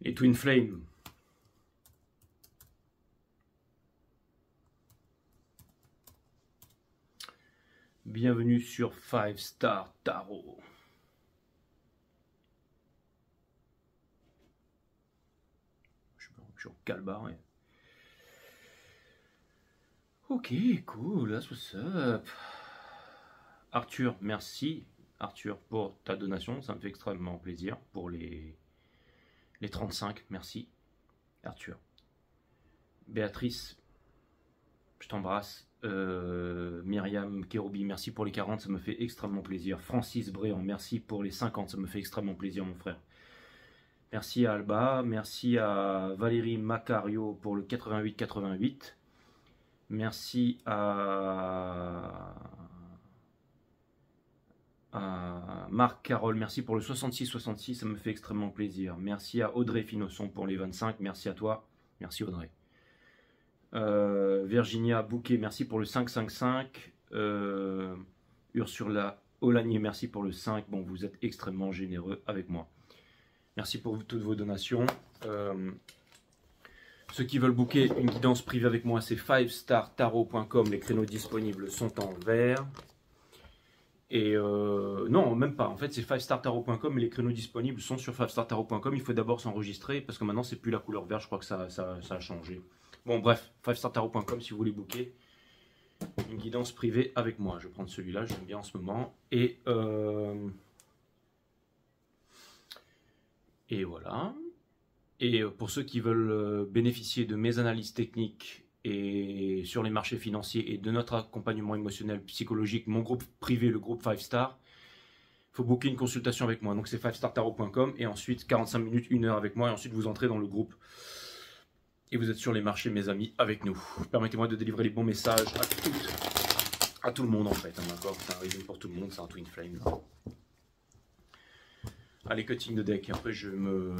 Les Twin Flame. Bienvenue sur 5 Star Tarot. Je suis en calbar. Ok, cool, that's what's up. Arthur, merci. Arthur, pour ta donation, ça me fait extrêmement plaisir. Pour les 35, merci. Arthur. Béatrice, je t'embrasse. Myriam Kéroubi, merci pour les 40, ça me fait extrêmement plaisir. Francis Bréant, merci pour les 50, ça me fait extrêmement plaisir, mon frère. Merci à Alba, merci à Valérie Macario pour le 88-88. Merci à Marc Carole, merci pour le 66-66, ça me fait extrêmement plaisir. Merci à Audrey Finosson pour les 25, merci à toi, merci Audrey. Virginia Bouquet, merci pour le 555. Ursula Olanier, merci pour le 5. Bon, vous êtes extrêmement généreux avec moi. Merci pour toutes vos donations. Ceux qui veulent booker une guidance privée avec moi, c'est 5startarot.com. Les créneaux disponibles sont en vert. Et non, même pas. En fait, c'est 5startarot.com et les créneaux disponibles sont sur 5startarot.com. Il faut d'abord s'enregistrer parce que maintenant, c'est plus la couleur vert. Je crois que ça a changé. Bon, bref, 5startarot.com si vous voulez booker une guidance privée avec moi. Je vais prendre celui-là, j'aime bien en ce moment. Et voilà. Et pour ceux qui veulent bénéficier de mes analyses techniques et sur les marchés financiers et de notre accompagnement émotionnel, psychologique, mon groupe privé, le groupe 5 Star, il faut booker une consultation avec moi. Donc c'est 5startarot.com et ensuite 45 minutes, 1 heure avec moi et ensuite vous entrez dans le groupe. Et vous êtes sur les marchés, mes amis, avec nous. Permettez-moi de délivrer les bons messages à tout le monde, en fait. Hein, d'accord, c'est un résumé pour tout le monde, c'est un Twin Flame. Là. Allez, cutting de deck. Après, je vais me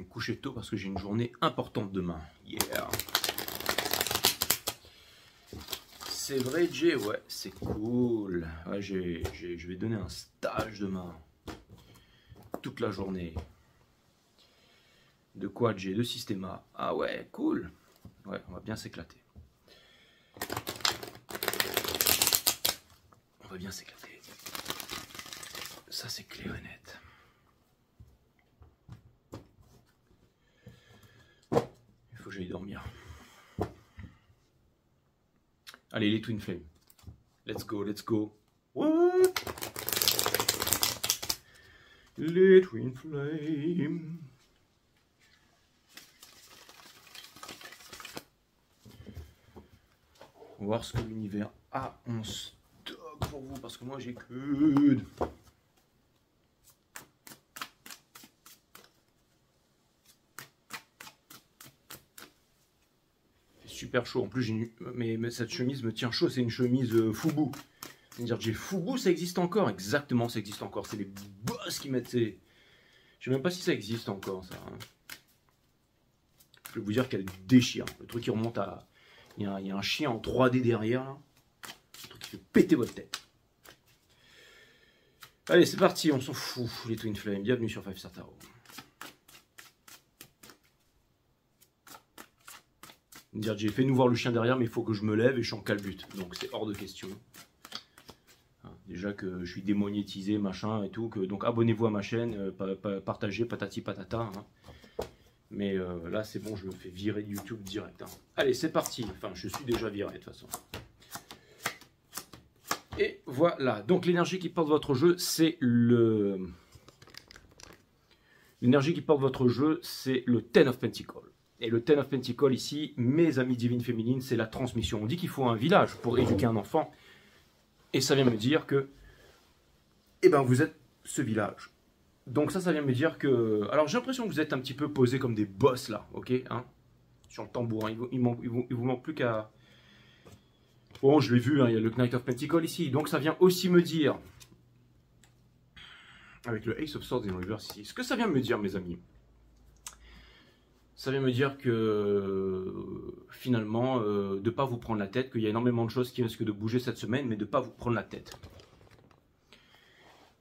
coucher tôt parce que j'ai une journée importante demain. Yeah. C'est vrai, Jay, ouais, c'est cool. Ouais, je vais donner un stage demain. Toute la journée. De quoi, Jay? De Systema. Ah ouais, cool. Ouais, on va bien s'éclater. On va bien s'éclater. Ça, c'est clair et net. Il faut que j'aille dormir. Allez, les Twin Flame. Let's go, let's go. What? Les Twin Flame. On va voir ce que l'univers a en stock pour vous, parce que moi j'ai que... C'est super chaud, en plus mais cette chemise me tient chaud, c'est une chemise Fubu. C'est-à-dire que j'ai Fubu, ça existe encore, exactement, ça existe encore, c'est les boss qui mettent ces... Je sais même pas si ça existe encore, ça. Hein. Je vais vous dire qu'elle déchire, le truc qui remonte à... Il y a un chien en 3D derrière, là. Un truc qui fait péter votre tête. Allez, c'est parti, on s'en fout, les Twin Flame. Bienvenue sur 5 Star Tarot. Dire, j'ai fait nous voir le chien derrière, mais il faut que je me lève et je suis en calbute. Donc c'est hors de question. Déjà que je suis démonétisé, machin et tout. Donc abonnez-vous à ma chaîne, partagez, patati patata. Hein. Mais là, c'est bon, je me fais virer de YouTube direct. Hein. Allez, c'est parti. Enfin, je suis déjà viré, de toute façon. Et voilà. Donc, l'énergie qui porte votre jeu, c'est le... L'énergie qui porte votre jeu, c'est le Ten of Pentacles. Et le Ten of Pentacles, ici, mes amis divines féminines, c'est la transmission. On dit qu'il faut un village pour éduquer un enfant. Et ça vient me dire que... Eh ben, vous êtes ce village. Donc ça vient me dire que... Alors j'ai l'impression que vous êtes un petit peu posés comme des boss là, ok hein, sur le tambourin. Il vous manque plus qu'à... Bon, je l'ai vu, hein, il y a le Knight of Pentacles ici. Donc ça vient aussi me dire, avec le Ace of Swords in Reverse ici, ce que ça vient me dire, mes amis. Ça vient me dire que finalement, de ne pas vous prendre la tête, qu'il y a énormément de choses qui risquent de bouger cette semaine, mais de ne pas vous prendre la tête.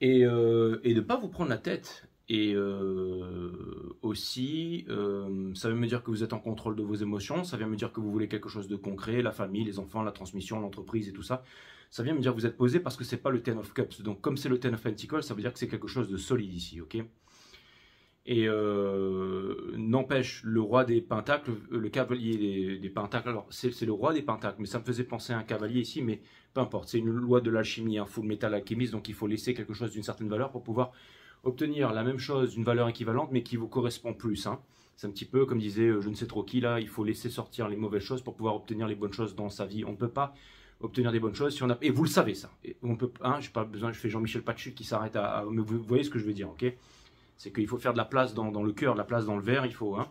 Et de ne pas vous prendre la tête, Et aussi, ça veut me dire que vous êtes en contrôle de vos émotions, ça vient me dire que vous voulez quelque chose de concret, la famille, les enfants, la transmission, l'entreprise et tout ça. Ça vient me dire que vous êtes posé parce que c'est pas le Ten of Cups. Donc comme c'est le Ten of Pentacles, ça veut dire que c'est quelque chose de solide ici, ok? Et n'empêche, le roi des pentacles, le cavalier des pentacles, alors c'est le roi des pentacles, mais ça me faisait penser à un cavalier ici, mais peu importe, c'est une loi de l'alchimie, un full metal alchimiste, donc il faut laisser quelque chose d'une certaine valeur pour pouvoir obtenir la même chose d'une valeur équivalente, mais qui vous correspond plus. Hein. C'est un petit peu comme disait je ne sais trop qui là, il faut laisser sortir les mauvaises choses pour pouvoir obtenir les bonnes choses dans sa vie. On ne peut pas obtenir des bonnes choses si on a... Et vous le savez ça. Et on peut, hein, j'ai pas besoin, je fais Jean-Michel Pachu qui s'arrête mais vous voyez ce que je veux dire, ok? C'est qu'il faut faire de la place dans le cœur, de la place dans le verre, il faut, hein,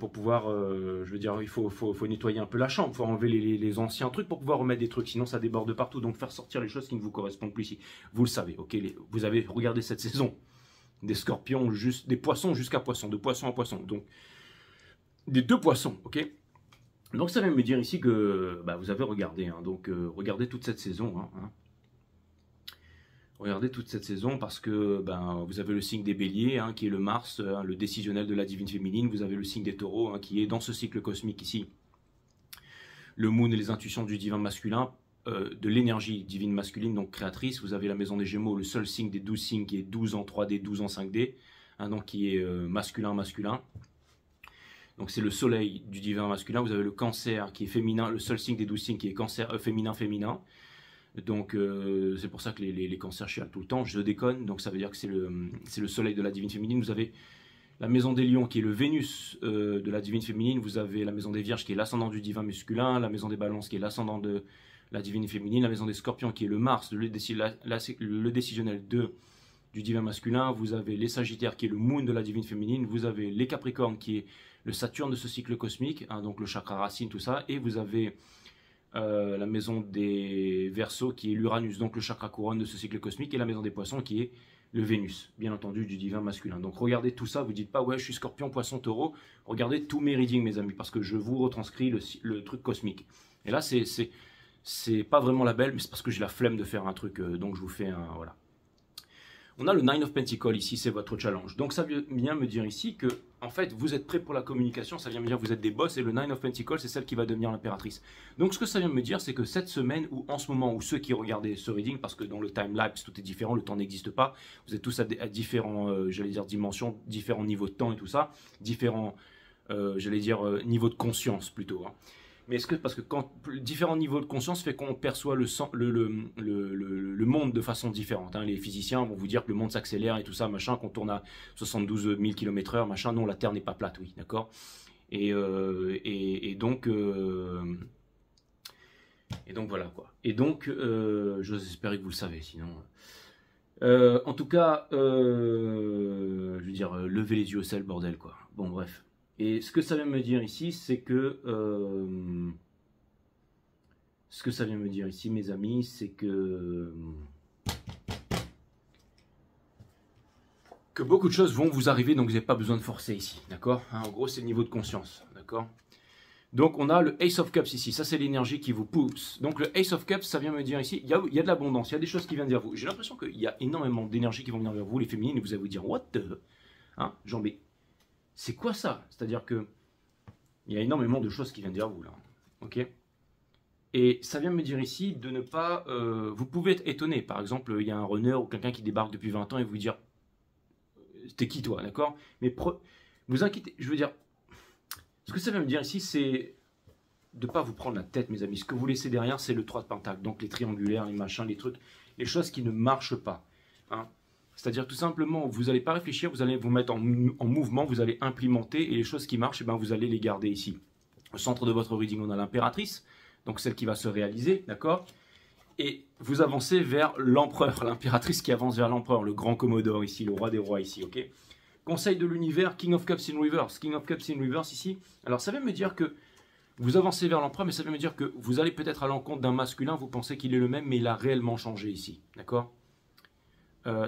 pour pouvoir, je veux dire, il faut nettoyer un peu la chambre, il faut enlever les anciens trucs pour pouvoir remettre des trucs, sinon ça déborde de partout, donc faire sortir les choses qui ne vous correspondent plus ici. Vous le savez, ok, vous avez regardé cette saison, des scorpions, des poissons jusqu'à poissons, de poisson à poisson, donc des deux poissons, ok. Donc ça vient me dire ici que bah, vous avez regardé, hein, donc regardez toute cette saison, hein. Regardez toute cette saison parce que ben, vous avez le signe des béliers, hein, qui est le Mars, hein, le décisionnel de la divine féminine. Vous avez le signe des taureaux, hein, qui est dans ce cycle cosmique ici. Le Moon et les intuitions du divin masculin, de l'énergie divine masculine, donc créatrice. Vous avez la maison des Gémeaux, le seul signe des 12 signes qui est 12 en 3D, 12 en 5D, hein, donc qui est masculin. Donc c'est le soleil du divin masculin. Vous avez le Cancer qui est féminin, le seul signe des 12 signes qui est cancer, féminin. Donc c'est pour ça que les cancers chialent tout le temps, je déconne, donc ça veut dire que c'est le soleil de la divine féminine. Vous avez la maison des lions qui est le Vénus de la divine féminine, vous avez la maison des vierges qui est l'ascendant du divin masculin, la maison des balances qui est l'ascendant de la divine féminine, la maison des scorpions qui est le Mars, le décisionnel du divin masculin, vous avez les sagittaires qui est le Moon de la divine féminine, vous avez les capricornes qui est le Saturne de ce cycle cosmique, hein, donc le chakra racine, tout ça, et vous avez la maison des Verseaux qui est l'Uranus, donc le chakra couronne de ce cycle cosmique, et la maison des Poissons qui est le Vénus, bien entendu du divin masculin. Donc regardez tout ça, vous dites pas ouais je suis Scorpion, Poisson, Taureau, regardez tous mes readings mes amis, parce que je vous retranscris le truc cosmique. Et là c'est pas vraiment la belle, mais c'est parce que j'ai la flemme de faire un truc, donc je vous fais un voilà. On a le Nine of Pentacles ici, c'est votre challenge. Donc ça vient me dire ici que, en fait, vous êtes prêt pour la communication, ça vient me dire que vous êtes des boss, et le Nine of Pentacles, c'est celle qui va devenir l'impératrice. Donc ce que ça vient me dire, c'est que cette semaine, ou en ce moment, où ceux qui regardaient ce reading, parce que dans le time-lapse, tout est différent, le temps n'existe pas, vous êtes tous à différents, j'allais dire, dimensions, différents niveaux de temps et tout ça, différents, j'allais dire, niveaux de conscience plutôt, hein. Mais est-ce que, parce que quand différents niveaux de conscience fait qu'on perçoit le monde de façon différente, hein. Les physiciens vont vous dire que le monde s'accélère et tout ça, machin, qu'on tourne à 72 000 km/h, machin. Non, la Terre n'est pas plate, oui, d'accord. Et donc voilà quoi. Et donc, j'ose espérer que vous le savez, sinon. En tout cas, je veux dire, levez les yeux au ciel, bordel, quoi. Bon, bref. Et ce que ça vient me dire ici, c'est que... ce que ça vient me dire ici, mes amis, c'est que beaucoup de choses vont vous arriver, donc vous n'avez pas besoin de forcer ici, d'accord, hein, en gros, c'est le niveau de conscience, d'accord. Donc, on a le Ace of Cups ici, ça c'est l'énergie qui vous pousse. Donc, le Ace of Cups, ça vient me dire ici, il y a de l'abondance, il y a des choses qui viennent vers vous. J'ai l'impression qu'il y a énormément d'énergie qui vont venir vers vous, les féminines, et vous allez vous dire, what the... Hein, Jean B. C'est quoi ça? C'est-à-dire que il y a énormément de choses qui viennent vers vous là, ok. Et ça vient me dire ici de ne pas... vous pouvez être étonné, par exemple, il y a un runner ou quelqu'un qui débarque depuis 20 ans et vous dire t'es qui toi, d'accord? Mais vous inquiétez, je veux dire, ce que ça vient me dire ici, c'est de ne pas vous prendre la tête, mes amis. Ce que vous laissez derrière, c'est le 3 de pentacle, donc les triangulaires, les machins, les trucs, les choses qui ne marchent pas, hein. C'est-à-dire tout simplement, vous n'allez pas réfléchir, vous allez vous mettre en mouvement, vous allez implémenter, et les choses qui marchent, eh ben, vous allez les garder ici. Au centre de votre reading, on a l'impératrice, donc celle qui va se réaliser, d'accord? Et vous avancez vers l'empereur, l'impératrice qui avance vers l'empereur, le grand Commodore ici, le roi des rois ici, ok? Conseil de l'univers, King of Cups in reverse, King of Cups in reverse ici. Alors ça veut me dire que vous avancez vers l'empereur, mais ça veut me dire que vous allez peut-être à l'encontre d'un masculin, vous pensez qu'il est le même, mais il a réellement changé ici, d'accord?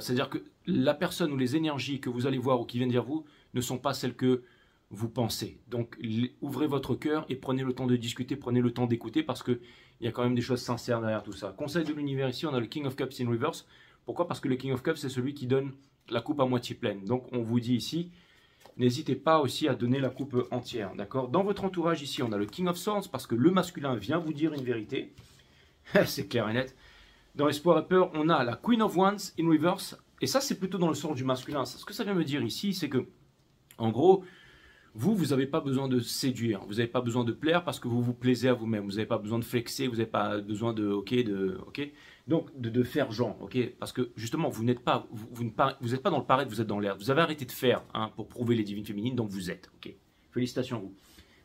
C'est-à-dire que la personne ou les énergies que vous allez voir ou qui viennent vers vous ne sont pas celles que vous pensez. Donc, ouvrez votre cœur et prenez le temps de discuter, prenez le temps d'écouter parce qu'il y a quand même des choses sincères derrière tout ça. Conseil de l'univers ici, on a le King of Cups in reverse. Pourquoi? Parce que le King of Cups, c'est celui qui donne la coupe à moitié pleine. Donc on vous dit ici, n'hésitez pas aussi à donner la coupe entière, d'accord? Dans votre entourage ici, on a le King of Swords parce que le masculin vient vous dire une vérité. C'est clair et net. Dans Espoir et Peur, on a la Queen of Wands in reverse. Et ça, c'est plutôt dans le sens du masculin. Ce que ça vient me dire ici, c'est que, en gros, vous n'avez pas besoin de séduire. Vous n'avez pas besoin de plaire parce que vous vous plaisez à vous-même. Vous n'avez pas besoin de flexer. Vous n'avez pas besoin de, donc, de faire genre, parce que, justement, vous n'êtes pas, vous n'êtes pas dans le paraître, vous êtes dans l'air. Vous avez arrêté de faire, pour prouver les divines féminines, donc vous êtes, Félicitations à vous.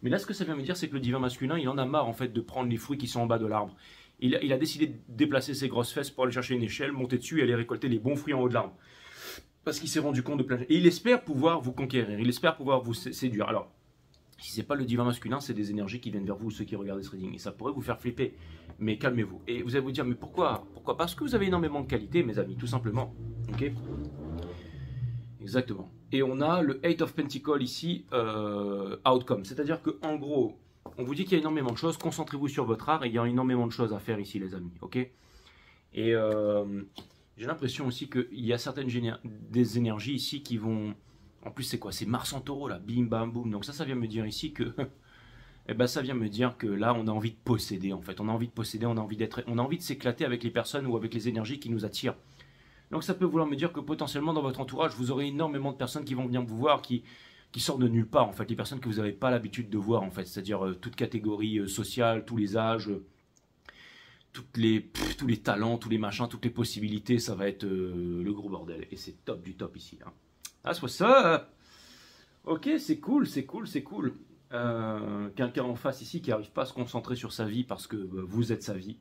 Mais là, ce que ça vient me dire, c'est que le divin masculin, il en a marre, en fait, de prendre les fruits qui sont en bas de l'arbre. Il a décidé de déplacer ses grosses fesses pour aller chercher une échelle, monter dessus et aller récolter les bons fruits en haut de l'arbre. Parce qu'il s'est rendu compte de plein de choses. Et il espère pouvoir vous conquérir, il espère pouvoir vous séduire. Alors, si ce n'est pas le divin masculin, c'est des énergies qui viennent vers vous, ceux qui regardent ce reading. Et ça pourrait vous faire flipper. Mais calmez-vous. Et vous allez vous dire, mais pourquoi? Pourquoi? Parce que vous avez énormément de qualités, mes amis, tout simplement. Exactement. Et on a le Eight of Pentacles ici, outcome. C'est-à-dire qu'en gros, on vous dit qu'il y a énormément de choses, concentrez-vous sur votre art et il y a énormément de choses à faire ici, les amis, Et j'ai l'impression aussi qu'il y a certaines des énergies ici qui vont... En plus, c'est quoi? C'est Mars en taureau, là, bim, bam, boum. Donc ça vient me dire ici que... ça vient me dire que là, on a envie de posséder, en fait. On a envie de posséder, on a envie de s'éclater avec les personnes ou avec les énergies qui nous attirent. Donc ça peut vouloir me dire que potentiellement, dans votre entourage, vous aurez énormément de personnes qui vont venir vous voir, qui sortent de nulle part, en fait, les personnes que vous n'avez pas l'habitude de voir, en fait, c'est-à-dire toute catégorie sociale, tous les âges, tous les talents, tous les machins, toutes les possibilités, ça va être le gros bordel. Et c'est top du top ici. Ah, soit ça. Ok, c'est cool, c'est cool, c'est cool. Quelqu'un en face ici qui n'arrive pas à se concentrer sur sa vie parce que vous êtes sa vie.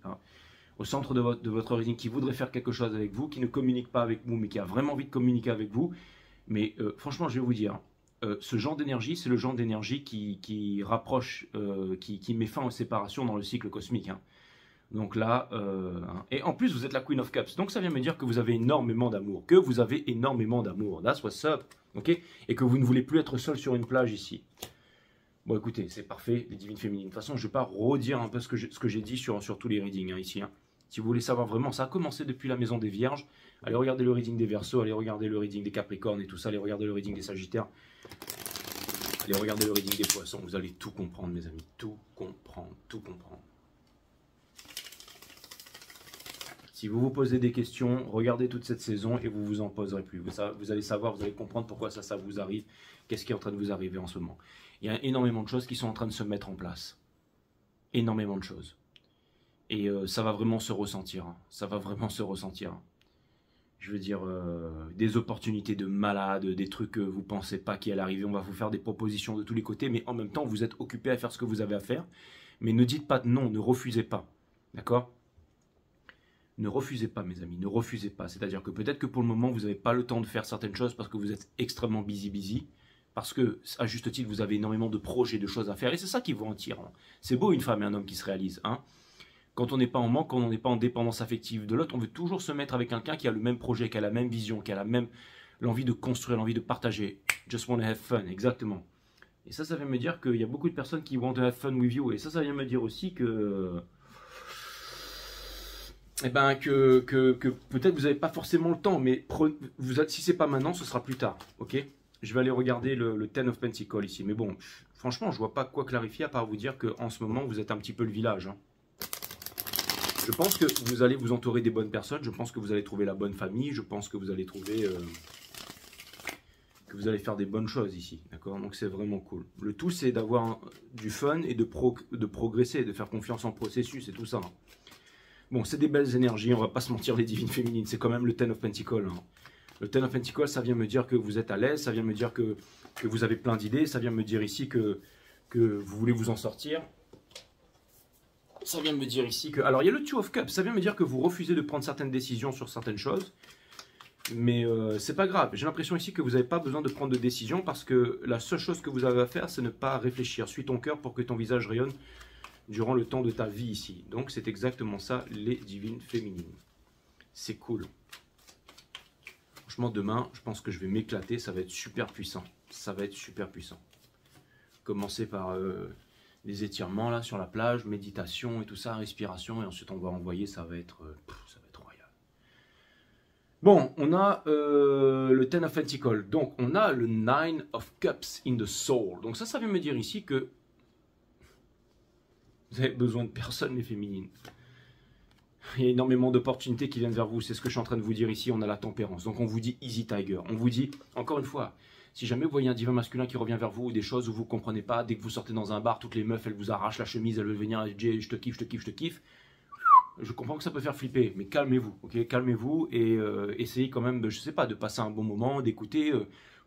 Au centre de votre reading, qui voudrait faire quelque chose avec vous, qui ne communique pas avec vous, mais qui a vraiment envie de communiquer avec vous. Mais franchement, je vais vous dire, ce genre d'énergie, c'est le genre d'énergie qui rapproche, qui met fin aux séparations dans le cycle cosmique. Donc là, et en plus, vous êtes la Queen of Cups. Donc ça vient me dire que vous avez énormément d'amour. That's what's up. Et que vous ne voulez plus être seul sur une plage ici. Bon, écoutez, c'est parfait, les divines féminines. De toute façon, je ne vais pas redire un peu ce que j'ai dit sur tous les readings ici. Si vous voulez savoir vraiment, ça a commencé depuis la maison des Vierges. Allez regarder le reading des Verseaux, allez regarder le reading des Capricornes et tout ça, allez regarder le reading des Sagittaires. Allez regarder le reading des Poissons. Vous allez tout comprendre, mes amis. Tout comprendre, tout comprendre. Si vous vous posez des questions, regardez toute cette saison et vous vous en poserez plus. Vous allez savoir, vous allez comprendre pourquoi ça vous arrive, qu'est-ce qui est en train de vous arriver en ce moment. Il y a énormément de choses qui sont en train de se mettre en place. Énormément de choses. Et ça va vraiment se ressentir. Ça va vraiment se ressentir. Je veux dire, des opportunités de malades, des trucs que vous ne pensez pas qui allaient arriver. On va vous faire des propositions de tous les côtés, mais en même temps, vous êtes occupé à faire ce que vous avez à faire. Mais ne dites pas non, ne refusez pas. D'accord ? Ne refusez pas, mes amis, ne refusez pas. C'est-à-dire que peut-être que pour le moment, vous n'avez pas le temps de faire certaines choses parce que vous êtes extrêmement busy. Parce que, à juste titre, vous avez énormément de projets, de choses à faire. Et c'est ça qui vous attire. C'est beau une femme et un homme qui se réalisent. Quand on n'est pas en manque, quand on n'est pas en dépendance affective de l'autre, on veut toujours se mettre avec quelqu'un qui a le même projet, qui a la même vision, qui a l'envie de construire, l'envie de partager. Just want to have fun, exactement. Et ça vient me dire qu'il y a beaucoup de personnes qui want to have fun with you. Et ça vient me dire aussi que... que peut-être vous n'avez pas forcément le temps, mais si c'est pas maintenant, ce sera plus tard, Je vais aller regarder le Ten of Pentacles ici, mais bon, franchement, je vois pas quoi clarifier à part vous dire qu'en ce moment, vous êtes un petit peu le village. Je pense que vous allez vous entourer des bonnes personnes, je pense que vous allez trouver la bonne famille, je pense que vous allez trouver... que vous allez faire des bonnes choses ici, d'accord? Donc c'est vraiment cool. Le tout, c'est d'avoir du fun et de progresser, de faire confiance en processus et tout ça. Bon, c'est des belles énergies, on va pas se mentir, les divines féminines, c'est quand même le Ten of Pentacles. Le Ten of Pentacles, ça vient me dire que vous êtes à l'aise, ça vient me dire que vous avez plein d'idées, ça vient me dire ici que vous voulez vous en sortir. Ça vient me dire ici que... Alors, il y a le Two of Cups, ça vient me dire que vous refusez de prendre certaines décisions sur certaines choses. Mais c'est pas grave, j'ai l'impression ici que vous n'avez pas besoin de prendre de décision parce que la seule chose que vous avez à faire, c'est ne pas réfléchir. Suis ton cœur pour que ton visage rayonne durant le temps de ta vie ici. Donc c'est exactement ça, les divines féminines. C'est cool. Franchement, demain, je pense que je vais m'éclater, ça va être super puissant. Ça va être super puissant. Commencer par les étirements là sur la plage, méditation et tout ça, respiration, et ensuite on va envoyer, ça va être royal. Bon, on a le Ten of Pentacles. Donc, on a le Nine of Cups in the Soul. Donc ça vient me dire ici que vous avez besoin de personne, les féminines. Il y a énormément d'opportunités qui viennent vers vous. C'est ce que je suis en train de vous dire ici. On a la tempérance. Donc, on vous dit Easy Tiger. On vous dit, encore une fois, si jamais vous voyez un divin masculin qui revient vers vous ou des choses où vous ne comprenez pas, dès que vous sortez dans un bar, toutes les meufs, elles vous arrachent la chemise, elles veulent venir, je te kiffe, je te kiffe, je te kiffe. Je comprends que ça peut faire flipper, mais calmez-vous, ok? Calmez-vous et essayez quand même, je sais pas, de passer un bon moment, d'écouter.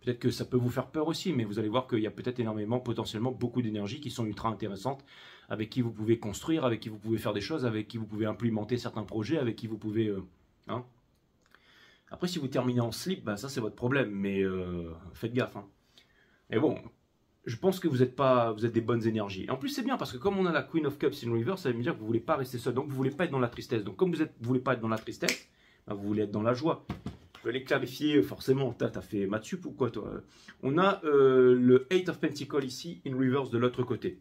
Peut-être que ça peut vous faire peur aussi, mais vous allez voir qu'il y a peut-être énormément, potentiellement, beaucoup d'énergies qui sont ultra intéressantes, avec qui vous pouvez construire, avec qui vous pouvez faire des choses, avec qui vous pouvez implémenter certains projets, avec qui vous pouvez... hein. Après, si vous terminez en slip, bah, ça c'est votre problème, mais faites gaffe. Hein. Et bon, je pense que vous êtes des bonnes énergies. Et en plus, c'est bien parce que comme on a la Queen of Cups in Reverse, ça veut dire que vous ne voulez pas rester seul. Donc, vous ne voulez pas être dans la tristesse. Donc, comme vous ne voulez pas être dans la tristesse, bah, vous voulez être dans la joie. Je vais les clarifier forcément. T'as fait maths sup ou quoi, toi? On a le Eight of Pentacles ici, in Reverse de l'autre côté.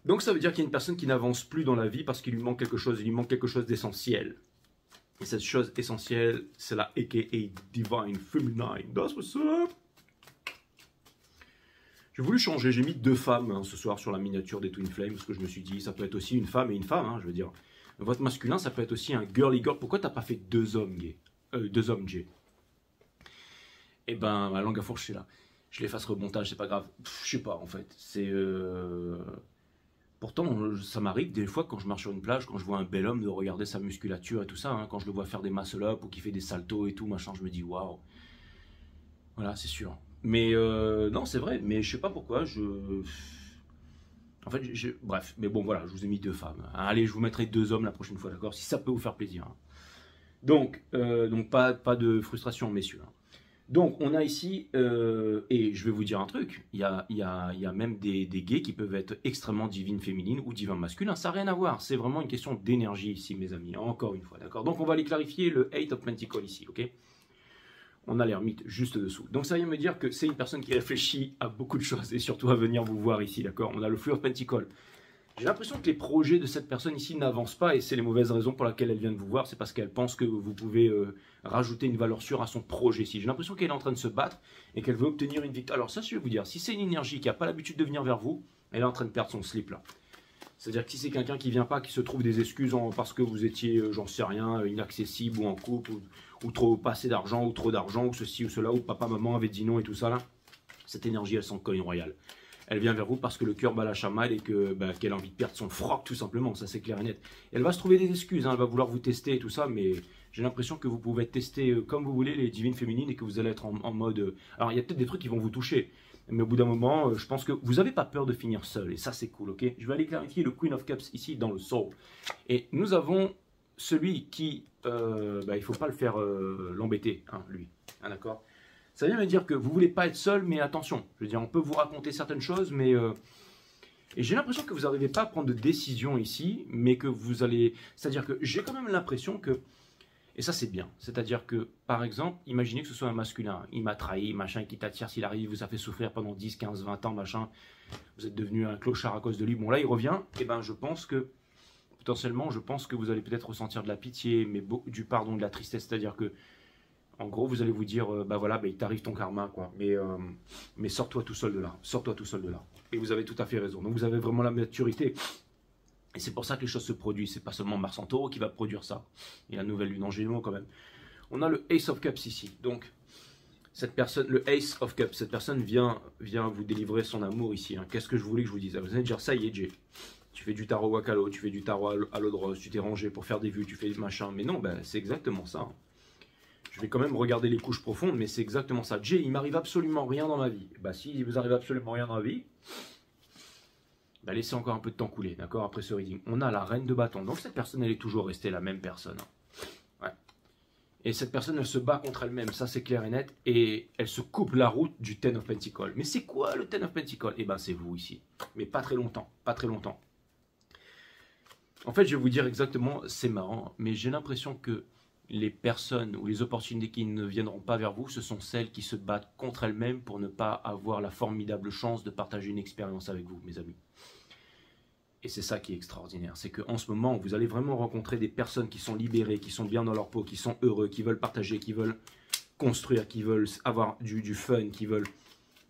Donc, ça veut dire qu'il y a une personne qui n'avance plus dans la vie parce qu'il lui manque quelque chose. Il lui manque quelque chose d'essentiel. Et cette chose essentielle, c'est la a.k.a. Divine Feminine. That's what's up. J'ai voulu changer, j'ai mis 2 femmes hein, ce soir sur la miniature des Twin Flames, parce que je me suis dit, ça peut être aussi une femme et une femme, hein, je veux dire. Votre masculin, ça peut être aussi un girly girl. Pourquoi t'as pas fait 2 hommes gays 2 hommes J? Eh ben, ma langue à fourcher là. Je les fasse remontage, c'est pas grave. Je sais pas, en fait. C'est... Pourtant, ça m'arrive des fois quand je marche sur une plage, quand je vois un bel homme, de regarder sa musculature et tout ça. Hein, quand je le vois faire des muscle-up ou qu'il fait des saltos et tout, machin, je me dis, waouh. Voilà, c'est sûr. Mais non, c'est vrai, mais je sais pas pourquoi, En fait, bref, mais bon, voilà, je vous ai mis 2 femmes. Allez, je vous mettrai 2 hommes la prochaine fois, d'accord? Si ça peut vous faire plaisir. Hein. Donc pas de frustration, messieurs. Hein. Donc, on a ici, et je vais vous dire un truc, il y a même des gays qui peuvent être extrêmement divines féminines ou divins masculins, ça n'a rien à voir, c'est vraiment une question d'énergie ici, mes amis, encore une fois, d'accord? Donc, on va aller clarifier le Eight of Pentacles ici, ok? On a l'ermite juste dessous. Donc ça vient me dire que c'est une personne qui réfléchit à beaucoup de choses et surtout à venir vous voir ici, d'accord? On a le Fleur of Pentacles. J'ai l'impression que les projets de cette personne ici n'avancent pas et c'est les mauvaises raisons pour lesquelles elle vient de vous voir. C'est parce qu'elle pense que vous pouvez rajouter une valeur sûre à son projet ici. J'ai l'impression qu'elle est en train de se battre et qu'elle veut obtenir une victoire. Alors ça, je vais vous dire, si c'est une énergie qui n'a pas l'habitude de venir vers vous, elle est en train de perdre son slip là. C'est-à-dire que si c'est quelqu'un qui vient pas, qui se trouve des excuses parce que vous étiez, j'en sais rien, inaccessible ou en couple, ou trop pas assez d'argent, ou trop d'argent, ou ceci ou cela, ou papa, maman avait dit non et tout ça là, cette énergie, elle sent cogne royale. Elle vient vers vous parce que le cœur bat la chamade et que qu'elle a envie de perdre son froc tout simplement, ça c'est clair et net. Elle va se trouver des excuses, hein, elle va vouloir vous tester et tout ça, mais j'ai l'impression que vous pouvez être testé comme vous voulez les divines féminines et que vous allez être en mode... Alors il y a peut-être des trucs qui vont vous toucher, mais au bout d'un moment, je pense que vous n'avez pas peur de finir seul, et ça c'est cool, ok? Je vais aller clarifier le Queen of Cups ici dans le Soul. Et nous avons celui qui, il ne faut pas le faire l'embêter, hein, lui, hein, d'accord? Ça vient me dire que vous ne voulez pas être seul, mais attention, je veux dire, on peut vous raconter certaines choses, mais... et j'ai l'impression que vous n'arrivez pas à prendre de décision ici, mais que vous allez... C'est-à-dire que j'ai quand même l'impression que... Et ça, c'est bien. C'est-à-dire que, par exemple, imaginez que ce soit un masculin. Il m'a trahi, machin, qui t'attire, s'il arrive, vous a fait souffrir pendant 10, 15, 20 ans, machin. Vous êtes devenu un clochard à cause de lui. Bon, là, il revient. Et ben, je pense que, potentiellement, je pense que vous allez peut-être ressentir de la pitié, mais du pardon, de la tristesse. C'est-à-dire que, en gros, vous allez vous dire, il t'arrive ton karma, quoi. Mais sors-toi tout seul de là. Sors-toi tout seul de là. Et vous avez tout à fait raison. Donc, vous avez vraiment la maturité. Et c'est pour ça que les choses se produisent. C'est pas seulement Mars en Taureau qui va produire ça. Et la nouvelle lune en Gémeaux quand même. On a le Ace of Cups ici. Donc, cette personne, le Ace of Cups, cette personne vient vous délivrer son amour ici. Hein. Qu'est-ce que je voulais que je vous dise? Vous allez dire, ça y est, Jay. Tu fais du tarot Wakalo, tu fais du tarot à l'eau de rose, tu t'es rangé pour faire des vues, tu fais des machins. Mais non, c'est exactement ça. Hein. Je vais quand même regarder les couches profondes, mais c'est exactement ça. Jay, il m'arrive absolument rien dans ma vie. Si il vous arrive absolument rien dans la vie... laissez encore un peu de temps couler, d'accord, après ce reading. On a la reine de bâton. Donc cette personne, elle est toujours restée la même personne. Ouais. Et cette personne, elle se bat contre elle-même, ça c'est clair et net. Et elle se coupe la route du Ten of Pentacles. Mais c'est quoi le Ten of Pentacles? Eh ben c'est vous ici. Mais pas très longtemps, pas très longtemps. En fait, je vais vous dire exactement, c'est marrant, mais j'ai l'impression que les personnes ou les opportunités qui ne viendront pas vers vous, ce sont celles qui se battent contre elles-mêmes pour ne pas avoir la formidable chance de partager une expérience avec vous, mes amis. Et c'est ça qui est extraordinaire, c'est qu'en ce moment, vous allez vraiment rencontrer des personnes qui sont libérées, qui sont bien dans leur peau, qui sont heureux, qui veulent partager, qui veulent construire, qui veulent avoir du fun, qui veulent...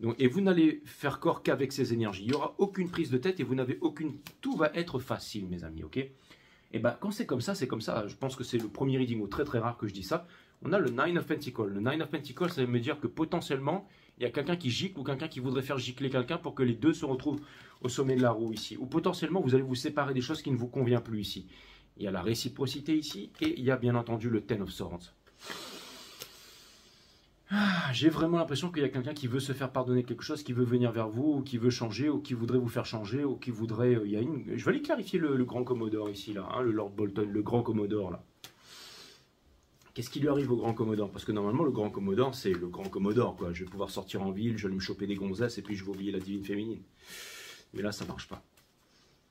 Donc, et vous n'allez faire corps qu'avec ces énergies. Il n'y aura aucune prise de tête et vous n'avez aucune... Tout va être facile, mes amis, ok? Et bien, quand c'est comme ça, c'est comme ça. Je pense que c'est le premier reading, ou très très rare que je dis ça. On a le Nine of Pentacles. Le Nine of Pentacles, ça veut me dire que potentiellement, il y a quelqu'un qui gicle ou quelqu'un qui voudrait faire gicler quelqu'un pour que les deux se retrouvent au sommet de la roue ici. Ou potentiellement, vous allez vous séparer des choses qui ne vous conviennent plus ici. Il y a la réciprocité ici et il y a bien entendu le Ten of Swords. J'ai vraiment l'impression qu'il y a quelqu'un qui veut se faire pardonner quelque chose, qui veut venir vers vous, ou qui veut changer, ou qui voudrait vous faire changer, ou qui voudrait... Je vais aller clarifier le grand Commodore ici, là, hein, le Lord Bolton, le grand Commodore, là. Qu'est-ce qui lui arrive au grand Commodore? Parce que normalement, le grand Commodore, c'est le grand Commodore, quoi. Je vais pouvoir sortir en ville, je vais me choper des gonzesses, et puis je vais oublier la divine féminine. Mais là, ça marche pas.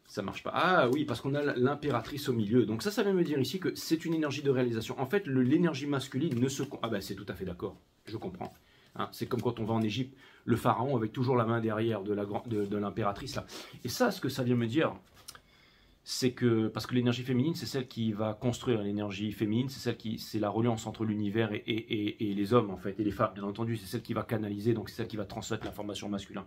Ça marche pas. Ah oui, parce qu'on a l'impératrice au milieu. Donc ça veut me dire ici que c'est une énergie de réalisation. En fait, l'énergie masculine ne se... Ah ben, c'est tout à fait d'accord. Je comprends. Hein, c'est comme quand on va en Égypte, le pharaon avec toujours la main derrière de l'impératrice là. Et ça, ce que ça vient me dire, c'est que, parce que l'énergie féminine, c'est celle qui va construire. L'énergie féminine, c'est celle qui, c'est la reliance entre l'univers et les hommes en fait, et les femmes, bien entendu. C'est celle qui va canaliser, donc c'est celle qui va transmettre l'information masculine.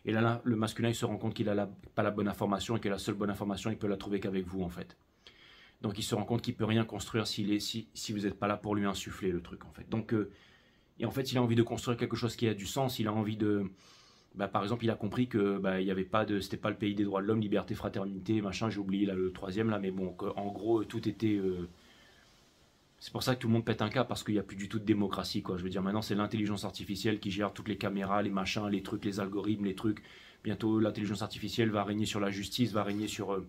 Et là, le masculin, il se rend compte qu'il n'a pas la bonne information et que la seule bonne information, il peut la trouver qu'avec vous en fait. Donc il se rend compte qu'il peut rien construire si vous n'êtes pas là pour lui insuffler le truc en fait. Donc et en fait, il a envie de construire quelque chose qui a du sens. Il a envie de... par exemple, il a compris que il y avait pas de... C'était pas le pays des droits de l'homme, liberté, fraternité, machin. J'ai oublié là, le troisième, là. Mais bon, en gros, tout était... C'est pour ça que tout le monde pète un câble, parce qu'il n'y a plus du tout de démocratie, quoi. Je veux dire, maintenant, c'est l'intelligence artificielle qui gère toutes les caméras, les machins, les trucs, les algorithmes, les trucs. Bientôt, l'intelligence artificielle va régner sur la justice, va régner sur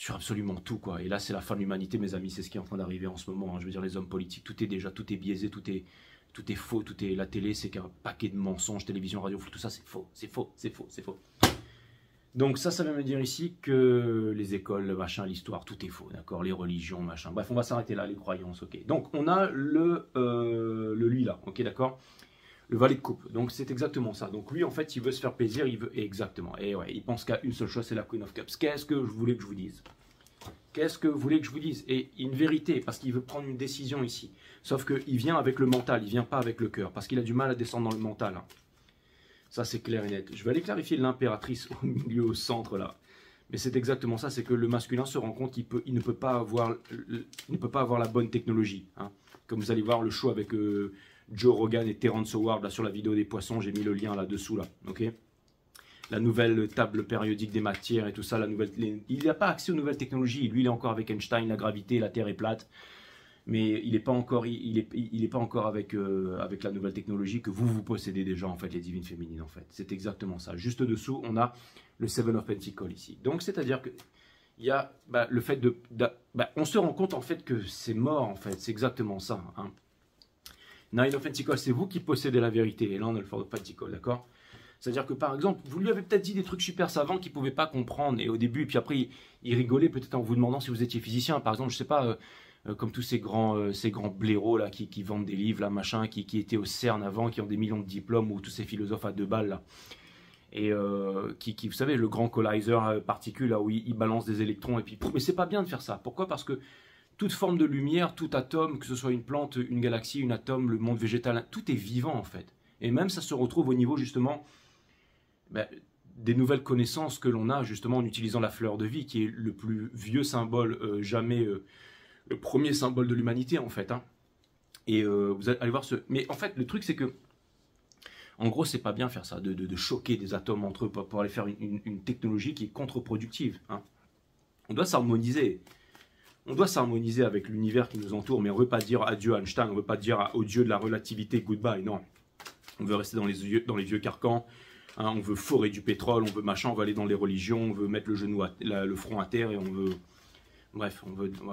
absolument tout, quoi. Et là, c'est la fin de l'humanité, mes amis. C'est ce qui est en train d'arriver en ce moment, hein. Je veux dire, les hommes politiques, tout est biaisé, tout est faux, la télé, c'est qu'un paquet de mensonges, télévision, radio, tout ça, c'est faux, c'est faux, c'est faux, c'est faux. Donc ça veut me dire ici que les écoles, le machin, l'histoire, tout est faux, d'accord, les religions, machin. Bref, on va s'arrêter là, les croyances, ok. Donc on a le lui là, ok, d'accord. Le valet de coupe, donc c'est exactement ça. Donc lui, en fait, il veut se faire plaisir, il veut... Exactement. Et ouais, il pense qu'à une seule chose, c'est la Queen of Cups. Qu'est-ce que je voulais que je vous dise? Qu'est-ce que vous voulez que je vous dise? Et une vérité, parce qu'il veut prendre une décision ici. Sauf qu'il vient avec le mental, il vient pas avec le cœur, parce qu'il a du mal à descendre dans le mental. Hein. Ça, c'est clair et net. Je vais aller clarifier l'impératrice au milieu, au centre, là. Mais c'est exactement ça, c'est que le masculin se rend compte qu'il ne peut pas avoir la bonne technologie. Hein. Comme vous allez voir le show avec... Joe Rogan et Terrence Howard là, sur la vidéo des poissons, j'ai mis le lien là-dessous, là, ok. La nouvelle table périodique des matières et tout ça, il n'a pas accès aux nouvelles technologies, lui il est encore avec Einstein, la gravité, la Terre est plate, mais il n'est pas encore, avec la nouvelle technologie que vous possédez déjà, en fait, les divines féminines, en fait. C'est exactement ça. Juste dessous, on a le Seven of Pentacles ici. Donc, c'est-à-dire que il y a le fait on se rend compte, en fait, que c'est mort, en fait. C'est exactement ça, hein. Nine of Pentacles, c'est vous qui possédez la vérité. Et là, on a le Four of Pentacles, d'accord? C'est-à-dire que, par exemple, vous lui avez peut-être dit des trucs super savants qu'il ne pouvait pas comprendre. Et au début, puis après, il rigolait peut-être en vous demandant si vous étiez physicien. Par exemple, je ne sais pas, comme tous ces grands blaireaux là, qui vendent des livres, là, machin, qui étaient au CERN avant, qui ont des millions de diplômes, ou tous ces philosophes à 2 balles, là. Et vous savez, le grand collider particule, là, où il balance des électrons. Et puis, mais c'est pas bien de faire ça. Pourquoi? Parce que toute forme de lumière, tout atome, que ce soit une plante, une galaxie, une atome, le monde végétal, tout est vivant en fait. Et même ça se retrouve au niveau justement des nouvelles connaissances que l'on a justement en utilisant la fleur de vie, qui est le plus vieux symbole jamais, le premier symbole de l'humanité en fait. Hein. Et vous allez voir ce... Mais en fait le truc c'est que, en gros c'est pas bien faire ça, de choquer des atomes entre eux pour aller faire une technologie qui est contre-productive. Hein. On doit s'harmoniser. On doit s'harmoniser avec l'univers qui nous entoure, mais on ne veut pas dire adieu à Einstein, on ne veut pas dire au dieu de la relativité goodbye, non. On veut rester dans les vieux carcans, hein, on veut forer du pétrole, on veut machin, on veut aller dans les religions, on veut mettre le front à terre et on veut... Bref,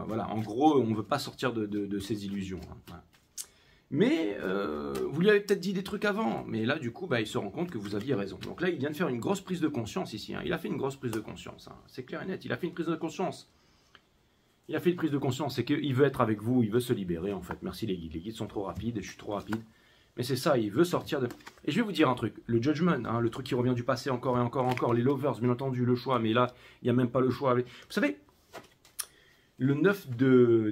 voilà, en gros, on ne veut pas sortir de ces illusions. Hein, voilà. Mais vous lui avez peut-être dit des trucs avant, mais là, du coup, il se rend compte que vous aviez raison. Donc là, il vient de faire une grosse prise de conscience ici. Hein. Il a fait une grosse prise de conscience, hein. C'est clair et net, il a fait une prise de conscience. Il a fait une prise de conscience, c'est qu'il veut être avec vous, il veut se libérer en fait. Merci les guides sont trop rapides, je suis trop rapide. Mais c'est ça, il veut sortir de... Et je vais vous dire un truc, le judgment, hein, le truc qui revient du passé encore et encore et encore, les lovers, bien entendu, le choix, mais là, il n'y a même pas le choix. Vous savez, le 9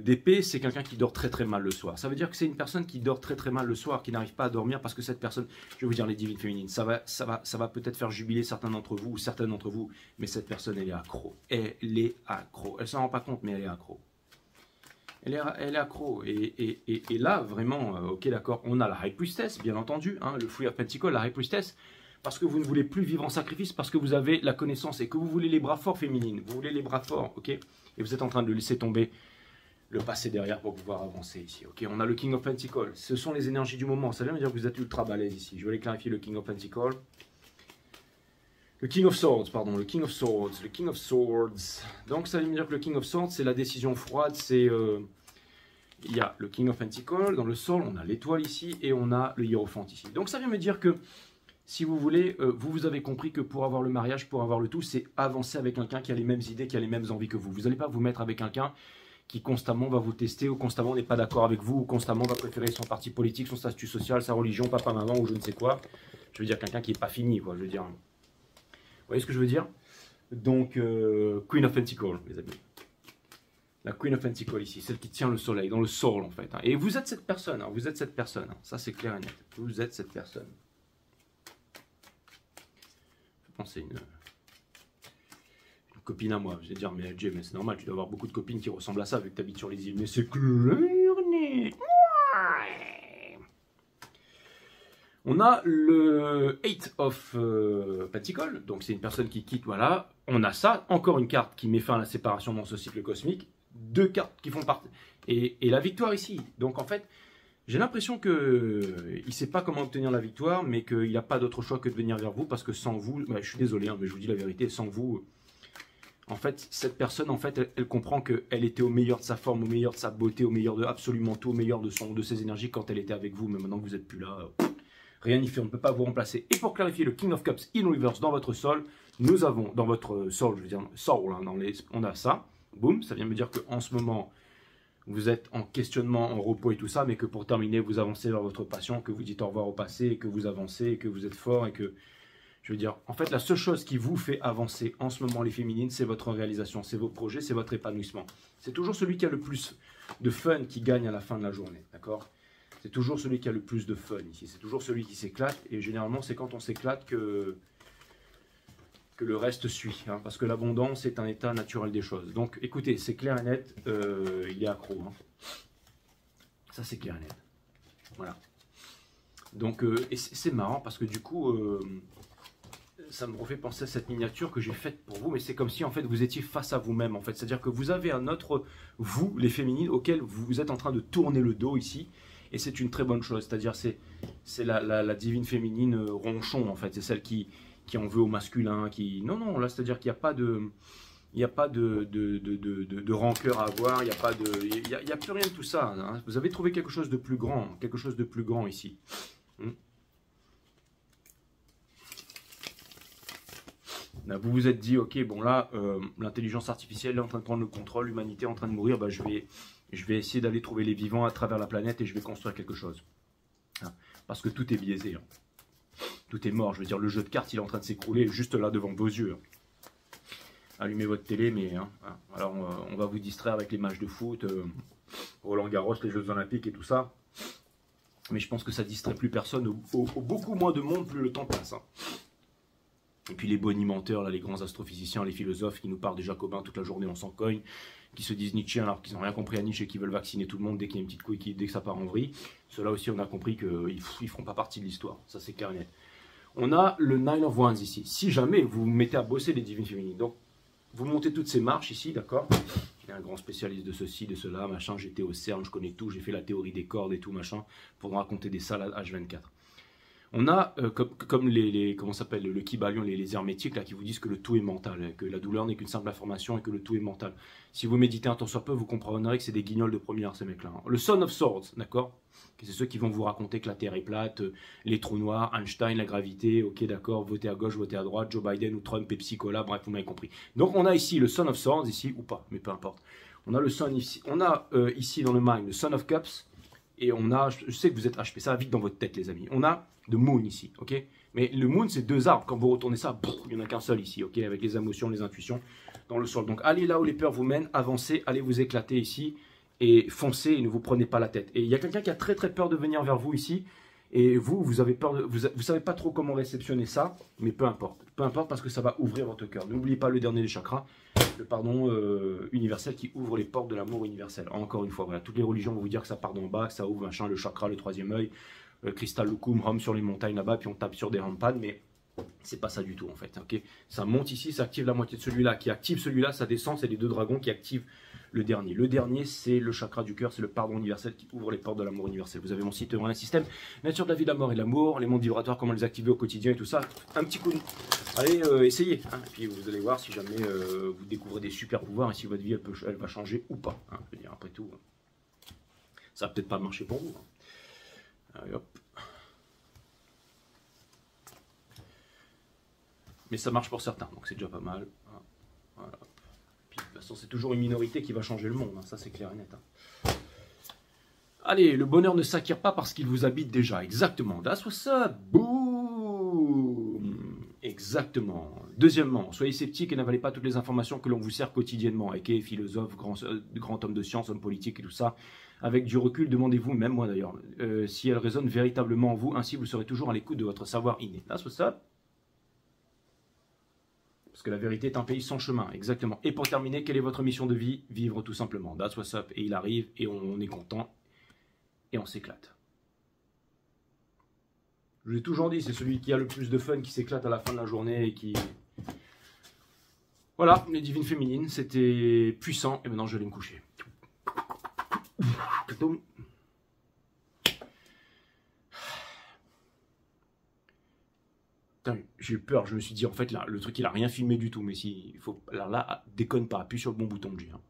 d'épée, c'est quelqu'un qui dort très très mal le soir. Ça veut dire que c'est une personne qui dort très très mal le soir, qui n'arrive pas à dormir parce que cette personne, je vais vous dire les divines féminines, ça va peut-être faire jubiler certains d'entre vous ou certaines d'entre vous, mais cette personne, elle est accro. Elle est accro. Elle s'en rend pas compte, mais elle est accro. Elle est accro. Et là, vraiment, ok, d'accord, on a la High Priestess, bien entendu, hein, le Three of Pentacles, la High Priestess, parce que vous ne voulez plus vivre en sacrifice, parce que vous avez la connaissance et que vous voulez les bras forts féminines. Vous voulez les bras forts, ok? Et vous êtes en train de laisser tomber le passé derrière pour pouvoir avancer ici, ok? On a le King of Pentacles. Ce sont les énergies du moment. Ça veut dire que vous êtes ultra balèze ici. Je vais aller clarifier le King of Pentacles. Le King of Swords, pardon, le King of Swords, le King of Swords. Donc ça veut dire que le King of Swords, c'est la décision froide, c'est... il y a le King of Pentacles, dans le sol, on a l'étoile ici, et on a le Hiérophant ici. Donc ça vient me dire que, si vous voulez, vous avez compris que pour avoir le mariage, pour avoir le tout, c'est avancer avec quelqu'un qui a les mêmes idées, qui a les mêmes envies que vous. Vous n'allez pas vous mettre avec quelqu'un qui constamment va vous tester, ou constamment n'est pas d'accord avec vous, ou constamment va préférer son parti politique, son statut social, sa religion, papa, maman, ou je ne sais quoi. Je veux dire quelqu'un qui n'est pas fini, quoi, je veux dire. Vous voyez ce que je veux dire? Donc, Queen of Pentacles, mes amis. La Queen of Pentacles ici, celle qui tient le soleil, dans le soul en fait. Hein. Et vous êtes cette personne, hein, vous êtes cette personne. Hein. Ça c'est clair et net. Vous êtes cette personne. Je pense à une copine à moi. Je vais dire, mais Jay, mais c'est normal, tu dois avoir beaucoup de copines qui ressemblent à ça vu que tu habites sur les îles. Mais c'est clair et net. On a le 8 of Pentacles, donc c'est une personne qui quitte, voilà. On a ça, encore une carte qui met fin à la séparation dans ce cycle cosmique. Deux cartes qui font partie. Et la victoire ici. Donc en fait, j'ai l'impression qu'il ne sait pas comment obtenir la victoire, mais qu'il n'a pas d'autre choix que de venir vers vous, parce que sans vous, bah, je suis désolé, hein, mais je vous dis la vérité, sans vous, en fait, cette personne, en fait, elle comprend qu'elle était au meilleur de sa forme, au meilleur de sa beauté, au meilleur de absolument tout, au meilleur de ses énergies quand elle était avec vous, mais maintenant que vous n'êtes plus là, rien n'y fait, on ne peut pas vous remplacer. Et pour clarifier le King of Cups in reverse dans votre sol, nous avons, dans votre soul, je veux dire, soul, hein, on a ça. Boum, ça vient me dire qu'en ce moment, vous êtes en questionnement, en repos et tout ça, mais que pour terminer, vous avancez vers votre passion, que vous dites au revoir au passé, et que vous avancez, et que vous êtes fort, et que, je veux dire, en fait, la seule chose qui vous fait avancer en ce moment, les féminines, c'est votre réalisation, c'est vos projets, c'est votre épanouissement. C'est toujours celui qui a le plus de fun qui gagne à la fin de la journée, d'accord? C'est toujours celui qui a le plus de fun ici, c'est toujours celui qui s'éclate, et généralement, c'est quand on s'éclate que le reste suit, hein, parce que l'abondance est un état naturel des choses. Donc écoutez, c'est clair et net, il est accro. Hein. Ça c'est clair et net. Voilà. Donc, et c'est marrant parce que du coup, ça me refait penser à cette miniature que j'ai faite pour vous, mais c'est comme si en fait vous étiez face à vous-même en fait. C'est-à-dire que vous avez un autre vous, les féminines, auquel vous êtes en train de tourner le dos ici, et c'est une très bonne chose. C'est-à-dire c'est la divine féminine ronchon en fait, c'est celle qui en veut au masculin, qui... Non, là, c'est-à-dire qu'il n'y a pas de... Il n'y a pas de rancœur à avoir, il n'y a pas de... Il y a plus rien de tout ça. Hein. Vous avez trouvé quelque chose de plus grand ici. Là, vous vous êtes dit, ok, bon là, l'intelligence artificielle est en train de prendre le contrôle, l'humanité est en train de mourir, bah, je vais essayer d'aller trouver les vivants à travers la planète et je vais construire quelque chose. Hein. Parce que tout est biaisé. Hein. Tout est mort, je veux dire, le jeu de cartes, il est en train de s'écrouler juste là devant vos yeux. Allumez votre télé, mais hein, alors on va vous distraire avec les matchs de foot, Roland Garros, les Jeux Olympiques et tout ça. Mais je pense que ça distrait plus personne, beaucoup moins de monde, plus le temps passe. Hein. Et puis les bonimenteurs, là, les grands astrophysiciens, les philosophes qui nous parlent des Jacobins toute la journée, on s'en cogne, qui se disent Nietzsche alors qu'ils n'ont rien compris à Nietzsche et qui veulent vacciner tout le monde dès qu'il y a une petite couille, dès que ça part en vrille. Ceux-là aussi, on a compris qu'ils ne feront pas partie de l'histoire, ça c'est clair et net. On a le Nine of Wands ici. Si jamais vous vous mettez à bosser les divines féminines, donc vous montez toutes ces marches ici, d'accord? Il y a un grand spécialiste de ceci, de cela, machin, j'étais au CERN, je connais tout, j'ai fait la théorie des cordes et tout, machin, pour raconter des salles à H24. On a, comme comment s'appelle, le Kybalion, les hermétiques, là, qui vous disent que le tout est mental, que la douleur n'est qu'une simple information et que le tout est mental. Si vous méditez un tant soit peu, vous comprendrez que c'est des guignols de première, ces mecs-là. Hein. Le Son of Swords, d'accord? C'est ceux qui vont vous raconter que la Terre est plate, les trous noirs, Einstein, la gravité, ok, d'accord, votez à gauche, votez à droite, Joe Biden ou Trump, Pepsi Cola, bref, vous m'avez compris. Donc on a ici le Son of Swords, ici, ou pas, mais peu importe. On a le Son ici, on a ici dans le Mind, le Son of Cups, Et on a, je sais que vous êtes HP, ça va vite dans votre tête les amis. On a de Moon ici, ok? Mais le Moon c'est 2 arbres, quand vous retournez ça, il n'y en a qu'un seul ici, ok? Avec les émotions, les intuitions dans le sol. Donc allez là où les peurs vous mènent, avancez, allez vous éclater ici et foncez et ne vous prenez pas la tête. Et il y a quelqu'un qui a très très peur de venir vers vous ici. Et vous avez peur, vous savez pas trop comment réceptionner ça, mais peu importe parce que ça va ouvrir votre cœur. N'oubliez pas le dernier des chakras, le pardon universel qui ouvre les portes de l'amour universel. Encore une fois, voilà, toutes les religions vont vous dire que ça part d'en bas, que ça ouvre machin, le chakra, le troisième œil, cristal Lukum, Rome sur les montagnes là-bas, puis on tape sur des rampades, mais c'est pas ça du tout en fait. Ok, ça monte ici, ça active la moitié de celui-là, qui active celui-là, ça descend, c'est les 2 dragons qui activent le dernier. Le dernier, c'est le chakra du cœur, c'est le pardon universel qui ouvre les portes de l'amour universel. Vous avez mon site un système, nature de la vie, de la mort et de l'amour, les mondes vibratoires, comment les activer au quotidien et tout ça. Un petit coup de... Allez, essayez. Hein. Et puis vous allez voir si jamais vous découvrez des super pouvoirs et si votre vie elle va changer ou pas. Hein. Je veux dire, après tout, ça va peut-être pas marcher pour vous. Hein. Allez, hop. Mais ça marche pour certains, donc c'est déjà pas mal. Voilà. Puis, de toute façon, c'est toujours une minorité qui va changer le monde, hein. Ça c'est clair et net. Hein. Allez, le bonheur ne s'acquiert pas parce qu'il vous habite déjà. Exactement. That's what's up. Boum. Exactement. Deuxièmement, soyez sceptiques et n'avalez pas toutes les informations que l'on vous sert quotidiennement. Eke, philosophe, grand homme de science, homme politique et tout ça. Avec du recul, demandez-vous, même moi d'ailleurs, si elles résonnent véritablement en vous. Ainsi, vous serez toujours à l'écoute de votre savoir inné. That's what's up. Parce que la vérité est un pays sans chemin, exactement. Et pour terminer, quelle est votre mission de vie? Vivre tout simplement. That's what's up. Et il arrive, et on est content, et on s'éclate. Je vous ai toujours dit, c'est celui qui a le plus de fun, qui s'éclate à la fin de la journée, et qui... Voilà, les divines féminines, c'était puissant, et maintenant je vais aller me coucher. J'ai eu peur, je me suis dit, en fait, là, le truc, il a rien filmé du tout, mais si, il faut, alors là, déconne pas, appuie sur le bon bouton, G. Hein.